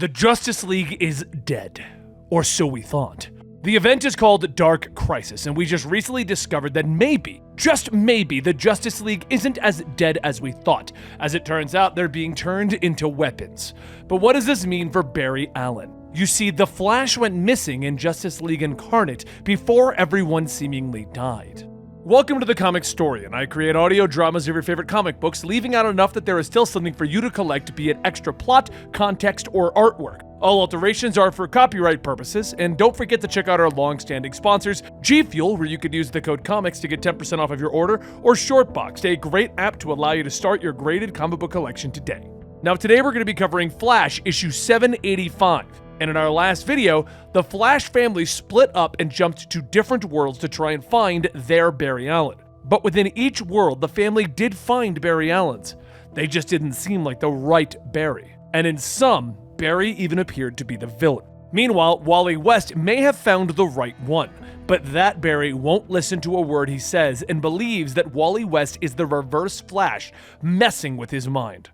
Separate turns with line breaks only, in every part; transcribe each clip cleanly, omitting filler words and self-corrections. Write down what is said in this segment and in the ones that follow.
The Justice League is dead. Or so we thought. The event is called Dark Crisis, and we just recently discovered that maybe, just maybe, the Justice League isn't as dead as we thought. As it turns out, they're being turned into weapons. But what does this mean for Barry Allen? You see, the Flash went missing in Justice League Incarnate before everyone seemingly died. Welcome to the Comicstorian. I create audio dramas of your favorite comic books, leaving out enough that there is still something for you to collect, be it extra plot, context, or artwork. All alterations are for copyright purposes, and don't forget to check out our long-standing sponsors, G Fuel, where you could use the code COMICS to get 10% off of your order, or Shortboxed, a great app to allow you to start your graded comic book collection today. Now today we're going to be covering Flash issue 785. And in our last video, the Flash family split up and jumped to different worlds to try and find their Barry Allen. But within each world, the family did find Barry Allens. They just didn't seem like the right Barry. And in some, Barry even appeared to be the villain. Meanwhile, Wally West may have found the right one, but that Barry won't listen to a word he says and believes that Wally West is the Reverse Flash, messing with his mind.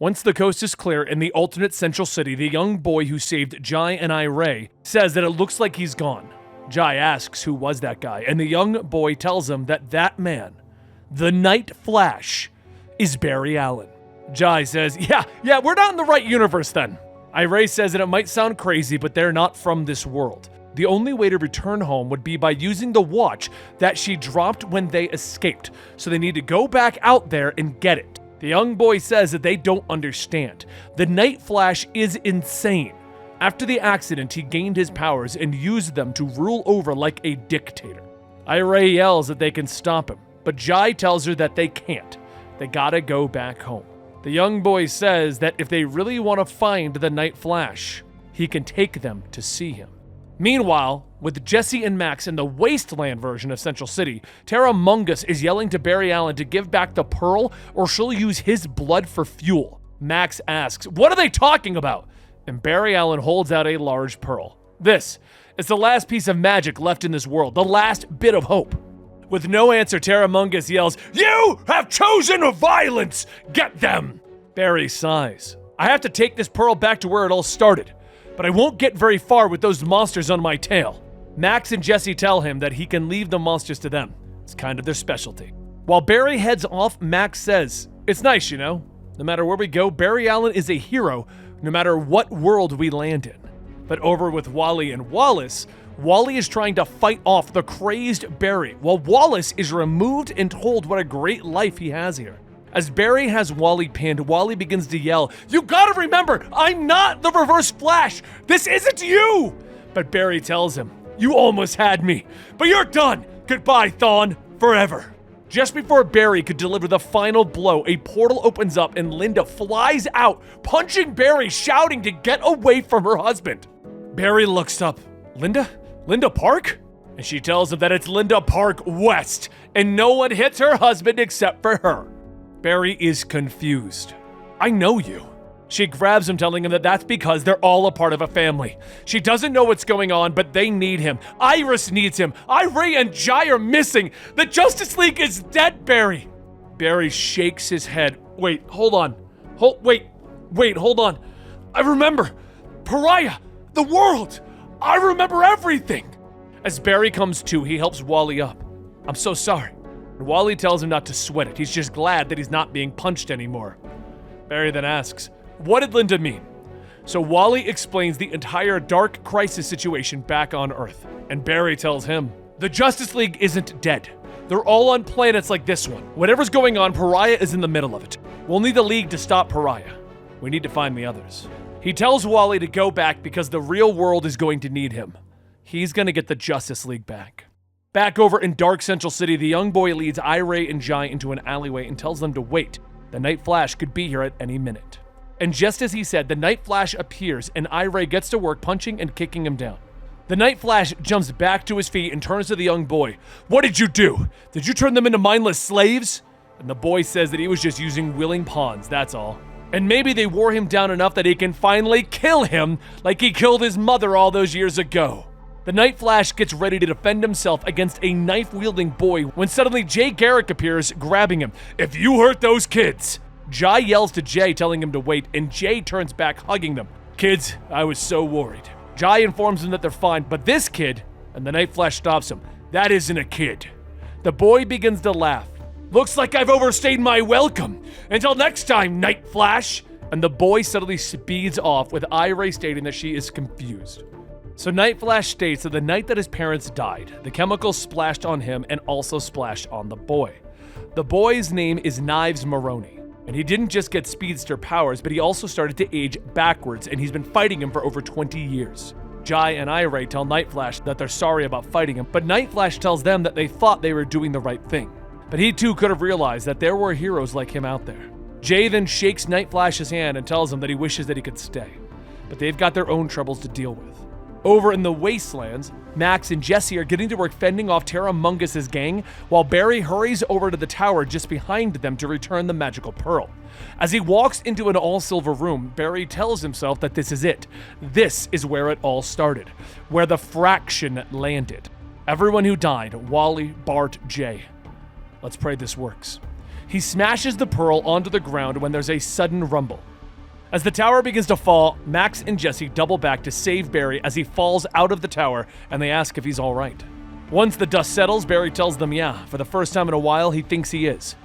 Once the coast is clear in the alternate Central City, the young boy who saved Jai and Ray says that it looks like he's gone. Jai asks who was that guy, and the young boy tells him that that man, the Night Flash, is Barry Allen. Jai says, yeah, we're not in the right universe then. Ray says that it might sound crazy, but they're not from this world. The only way to return home would be by using the watch that she dropped when they escaped, so they need to go back out there and get it. The young boy says that they don't understand. The Night Flash is insane. After the accident, he gained his powers and used them to rule over like a dictator. Ray yells that they can stop him, but Jai tells her that they can't. They gotta go back home. The young boy says that if they really want to find the Night Flash, he can take them to see him. Meanwhile, with Jesse and Max in the Wasteland version of Central City, Tara Mungus is yelling to Barry Allen to give back the Pearl or she'll use his blood for fuel. Max asks, what are they talking about? And Barry Allen holds out a large pearl. This is the last piece of magic left in this world, the last bit of hope. With no answer, Tara Mungus yells, you have chosen violence! Get them! Barry sighs. I have to take this pearl back to where it all started, but I won't get very far with those monsters on my tail. Max and Jesse tell him that he can leave the monsters to them. It's kind of their specialty. While Barry heads off, Max says, it's nice, you know. No matter where we go, Barry Allen is a hero, no matter what world we land in. But over with Wally and Wallace, Wally is trying to fight off the crazed Barry, while Wallace is removed and told what a great life he has here. As Barry has Wally pinned, Wally begins to yell, you gotta remember, I'm not the Reverse Flash! This isn't you! But Barry tells him, you almost had me, but you're done! Goodbye, Thawne, forever. Just before Barry could deliver the final blow, a portal opens up and Linda flies out, punching Barry, shouting to get away from her husband. Barry looks up. Linda? Linda Park? And she tells him that it's Linda Park West, and no one hits her husband except for her. Barry is confused. I know you. She grabs him, telling him that that's because they're all a part of a family. She doesn't know what's going on, but they need him. Iris needs him. Ray and Jai are missing. The Justice League is dead, Barry. Barry shakes his head. Wait, hold on. Hold on. I remember. Pariah. The world. I remember everything. As Barry comes to, he helps Wally up. I'm so sorry. And Wally tells him not to sweat it. He's just glad that he's not being punched anymore. Barry then asks, what did Linda mean? So Wally explains the entire Dark Crisis situation back on Earth. And Barry tells him, the Justice League isn't dead. They're all on planets like this one. Whatever's going on, Pariah is in the middle of it. We'll need the League to stop Pariah. We need to find the others. He tells Wally to go back because the real world is going to need him. He's gonna get the Justice League back. Back over in Dark Central City, the young boy leads Ray and Jai into an alleyway and tells them to wait. The Night Flash could be here at any minute. And just as he said, the Night Flash appears and Ray gets to work punching and kicking him down. The Night Flash jumps back to his feet and turns to the young boy. What did you do? Did you turn them into mindless slaves? And the boy says that he was just using willing pawns, that's all. And maybe they wore him down enough that he can finally kill him like he killed his mother all those years ago. The Night Flash gets ready to defend himself against a knife-wielding boy when suddenly Jay Garrick appears, grabbing him. If you hurt those kids! Jai yells to Jay, telling him to wait, and Jay turns back, hugging them. Kids, I was so worried. Jai informs them that they're fine, but this kid, and the Night Flash stops him, that isn't a kid. The boy begins to laugh. Looks like I've overstayed my welcome. Until next time, Night Flash. And the boy suddenly speeds off with Iray stating that she is confused. So Night Flash states that the night that his parents died, the chemicals splashed on him and also splashed on the boy. The boy's name is Knives Maroney, and he didn't just get speedster powers, but he also started to age backwards, and he's been fighting him for over 20 years. Jai and Iray tell Night Flash that they're sorry about fighting him, but Night Flash tells them that they thought they were doing the right thing. But he too could have realized that there were heroes like him out there. Jay then shakes Night Flash's hand and tells him that he wishes that he could stay, but they've got their own troubles to deal with. Over in the Wastelands, Max and Jesse are getting to work fending off Terra Mungus's gang, while Barry hurries over to the tower just behind them to return the magical pearl. As he walks into an all-silver room, Barry tells himself that this is it. This is where it all started, where the fraction landed. Everyone who died, Wally, Bart, Jay. Let's pray this works. He smashes the pearl onto the ground when there's a sudden rumble. As the tower begins to fall, Max and Jesse double back to save Barry as he falls out of the tower, and they ask if he's all right. Once the dust settles, Barry tells them yeah, for the first time in a while, he thinks he is.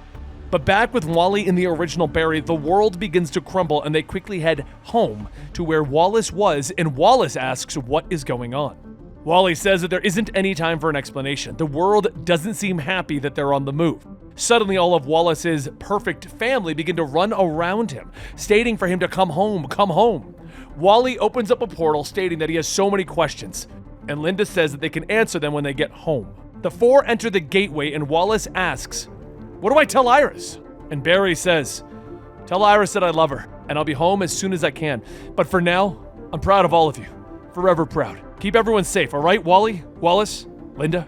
But back with Wally in the original Barry, the world begins to crumble, and they quickly head home to where Wallace was, and Wallace asks what is going on. Wally says that there isn't any time for an explanation. The world doesn't seem happy that they're on the move. Suddenly, all of Wallace's perfect family begin to run around him, stating for him to come home, come home. Wally opens up a portal stating that he has so many questions, and Linda says that they can answer them when they get home. The four enter the gateway, and Wallace asks, "What do I tell Iris?" And Barry says, "Tell Iris that I love her, and I'll be home as soon as I can. But for now, I'm proud of all of you. Forever proud. Keep everyone safe, all right, Wally, Wallace, Linda?"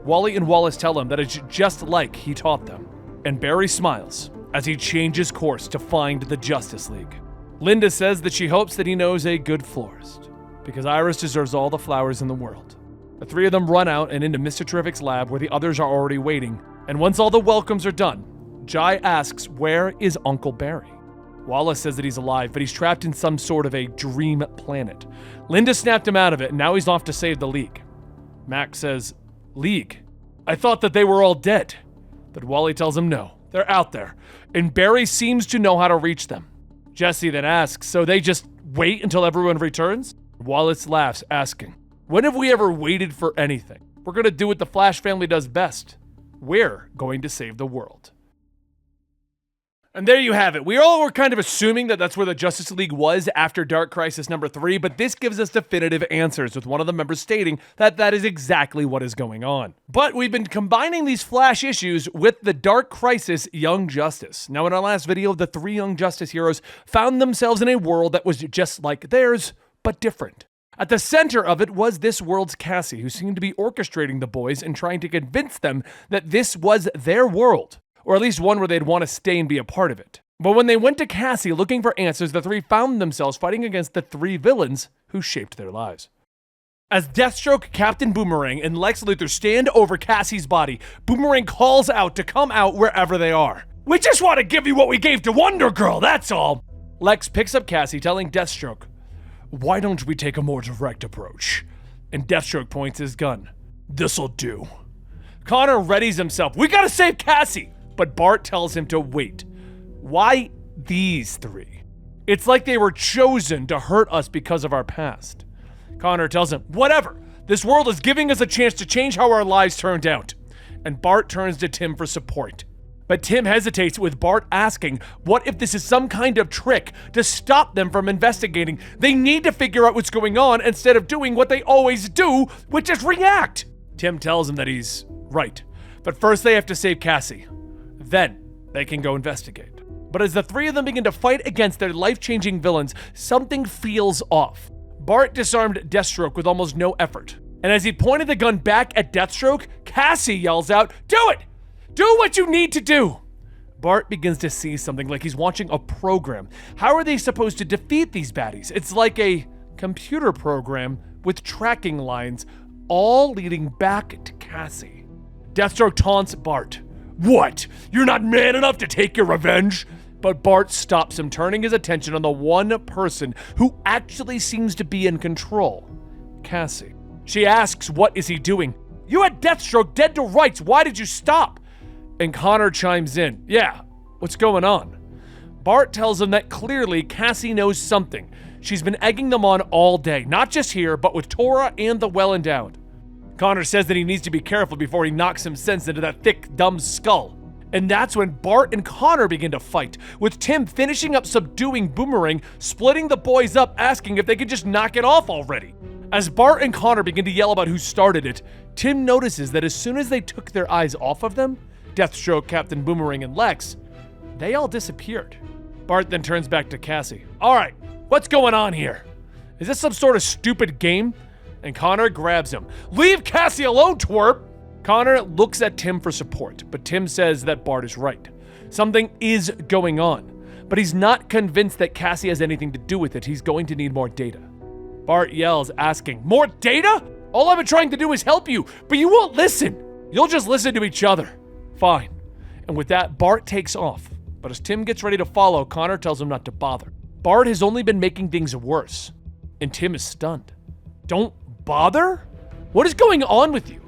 Wally and Wallace tell him that it's just like he taught them. And Barry smiles as he changes course to find the Justice League. Linda says that she hopes that he knows a good florist, because Iris deserves all the flowers in the world. The three of them run out and into Mr. Terrific's lab where the others are already waiting. And once all the welcomes are done, Jai asks, where is Uncle Barry? Wallace says that he's alive, but he's trapped in some sort of a dream planet. Linda snapped him out of it, and now he's off to save the League. Max says, "League? I thought that they were all dead." But Wally tells him no, they're out there, and Barry seems to know how to reach them. Jesse then asks, so they just wait until everyone returns? Wallace laughs, asking, when have we ever waited for anything? We're gonna do what the Flash family does best. We're going to save the world. And there you have it. We all were kind of assuming that that's where the Justice League was after Dark Crisis number 3, but this gives us definitive answers, with one of the members stating that that is exactly what is going on. But we've been combining these Flash issues with the Dark Crisis Young Justice. Now, in our last video, the 3 Young Justice heroes found themselves in a world that was just like theirs, but different. At the center of it was this world's Cassie, who seemed to be orchestrating the boys and trying to convince them that this was their world. Or at least one where they'd want to stay and be a part of it. But when they went to Cassie looking for answers, the 3 found themselves fighting against the 3 villains who shaped their lives. As Deathstroke, Captain Boomerang, and Lex Luthor stand over Cassie's body, Boomerang calls out to come out wherever they are. "We just want to give you what we gave to Wonder Girl, that's all!" Lex picks up Cassie, telling Deathstroke, "Why don't we take a more direct approach?" And Deathstroke points his gun. "This'll do." Connor readies himself. "We gotta save Cassie!" But Bart tells him to wait. Why these 3? It's like they were chosen to hurt us because of our past. Connor tells him, whatever, this world is giving us a chance to change how our lives turned out. And Bart turns to Tim for support. But Tim hesitates, with Bart asking, what if this is some kind of trick to stop them from investigating? They need to figure out what's going on instead of doing what they always do, which is react. Tim tells him that he's right. But first they have to save Cassie. Then they can go investigate. But as the 3 of them begin to fight against their life-changing villains, something feels off. Bart disarmed Deathstroke with almost no effort. And as he pointed the gun back at Deathstroke, Cassie yells out, "Do it! Do what you need to do!" Bart begins to see something, like he's watching a program. How are they supposed to defeat these baddies? It's like a computer program with tracking lines, all leading back to Cassie. Deathstroke taunts Bart. "What? You're not man enough to take your revenge?" But Bart stops him, turning his attention on the one person who actually seems to be in control, Cassie. She asks, what is he doing? You had Deathstroke dead to rights. Why did you stop? And Connor chimes in. Yeah, what's going on? Bart tells him that clearly Cassie knows something. She's been egging them on all day, not just here, but with Tora and the Well-Endowed. Connor says that he needs to be careful before he knocks some sense into that thick, dumb skull. And that's when Bart and Connor begin to fight, with Tim finishing up subduing Boomerang, splitting the boys up, asking if they could just knock it off already. As Bart and Connor begin to yell about who started it, Tim notices that as soon as they took their eyes off of them, Deathstroke, Captain Boomerang, and Lex, they all disappeared. Bart then turns back to Cassie. All right, what's going on here? Is this some sort of stupid game? And Connor grabs him. Leave Cassie alone, twerp! Connor looks at Tim for support, but Tim says that Bart is right. Something is going on, but he's not convinced that Cassie has anything to do with it. He's going to need more data. Bart yells, asking, more data? All I've been trying to do is help you, but you won't listen. You'll just listen to each other. Fine. And with that, Bart takes off. But as Tim gets ready to follow, Connor tells him not to bother. Bart has only been making things worse, and Tim is stunned. Don't bother? What is going on with you?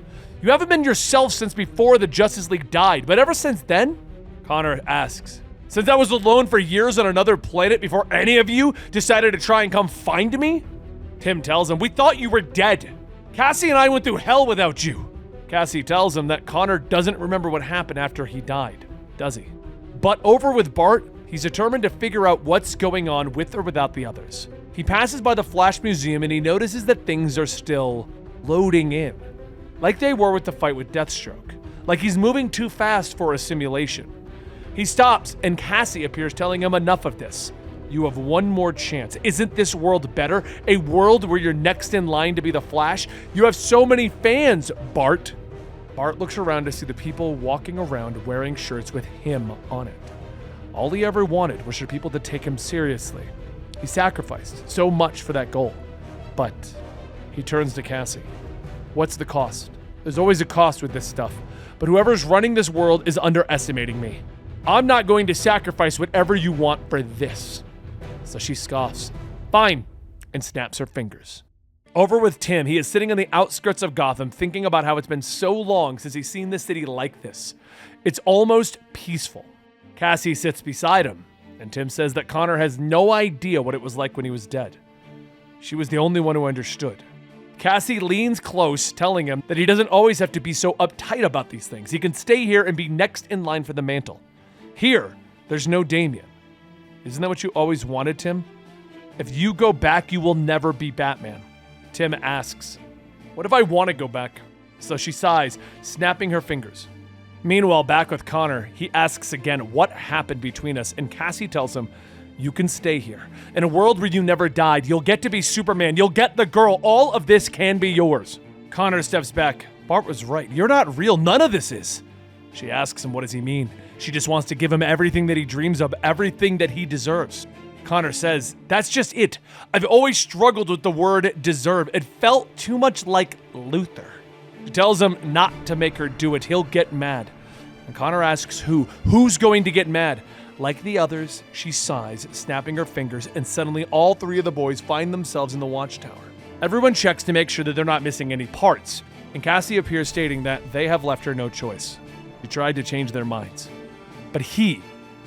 You haven't been yourself since before the Justice League died, but ever since then? Connor asks. Since I was alone for years on another planet before any of you decided to try and come find me? Tim tells him, we thought you were dead. Cassie and I went through hell without you. Cassie tells him that Connor doesn't remember what happened after he died, does he? But over with Bart, he's determined to figure out what's going on with or without the others. He passes by the Flash Museum and he notices that things are still loading in. Like they were with the fight with Deathstroke. Like he's moving too fast for a simulation. He stops and Cassie appears, telling him enough of this. You have one more chance. Isn't this world better? A world where you're next in line to be the Flash? You have so many fans, Bart. Bart looks around to see the people walking around wearing shirts with him on it. All he ever wanted was for people to take him seriously. He sacrificed so much for that goal. But he turns to Cassie. What's the cost? There's always a cost with this stuff, but whoever's running this world is underestimating me. I'm not going to sacrifice whatever you want for this. So she scoffs. Fine, and snaps her fingers. Over with Tim, he is sitting on the outskirts of Gotham thinking about how it's been so long since he's seen the city like this. It's almost peaceful. Cassie sits beside him, and Tim says that Connor has no idea what it was like when he was dead. She was the only one who understood. Cassie leans close, telling him that he doesn't always have to be so uptight about these things. He can stay here and be next in line for the mantle. Here, there's no Damian. Isn't that what you always wanted, Tim? If you go back, you will never be Batman. Tim asks, what if I want to go back? So she sighs, snapping her fingers. Meanwhile, back with Connor, he asks again what happened between us, and Cassie tells him, you can stay here. In a world where you never died, you'll get to be Superman, you'll get the girl, all of this can be yours. Connor steps back. Bart was right, you're not real, none of this is. She asks him what does he mean. She just wants to give him everything that he dreams of, everything that he deserves. Connor says, that's just it. I've always struggled with the word deserve. It felt too much like Luther. She tells him not to make her do it. He'll get mad. And Connor asks who? Who's going to get mad? Like the others, she sighs, snapping her fingers, and suddenly all three of the boys find themselves in the watchtower. Everyone checks to make sure that they're not missing any parts, and Cassie appears stating that they have left her no choice. She tried to change their minds. But he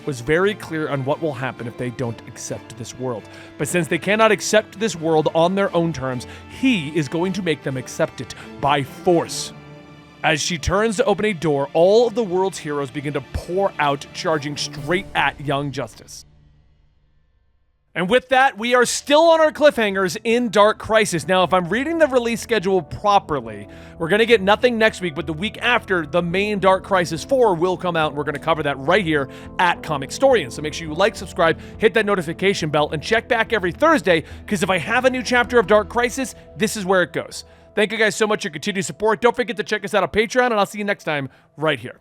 was very clear on what will happen if they don't accept this world. But since they cannot accept this world on their own terms, he is going to make them accept it by force. As she turns to open a door, all of the world's heroes begin to pour out, charging straight at Young Justice. And with that, we are still on our cliffhangers in Dark Crisis. Now, if I'm reading the release schedule properly, we're going to get nothing next week, but the week after, the main Dark Crisis 4 will come out, and we're going to cover that right here at Comicstorian. So make sure you like, subscribe, hit that notification bell, and check back every Thursday, because if I have a new chapter of Dark Crisis, this is where it goes. Thank you guys so much for your continued support. Don't forget to check us out on Patreon, and I'll see you next time right here.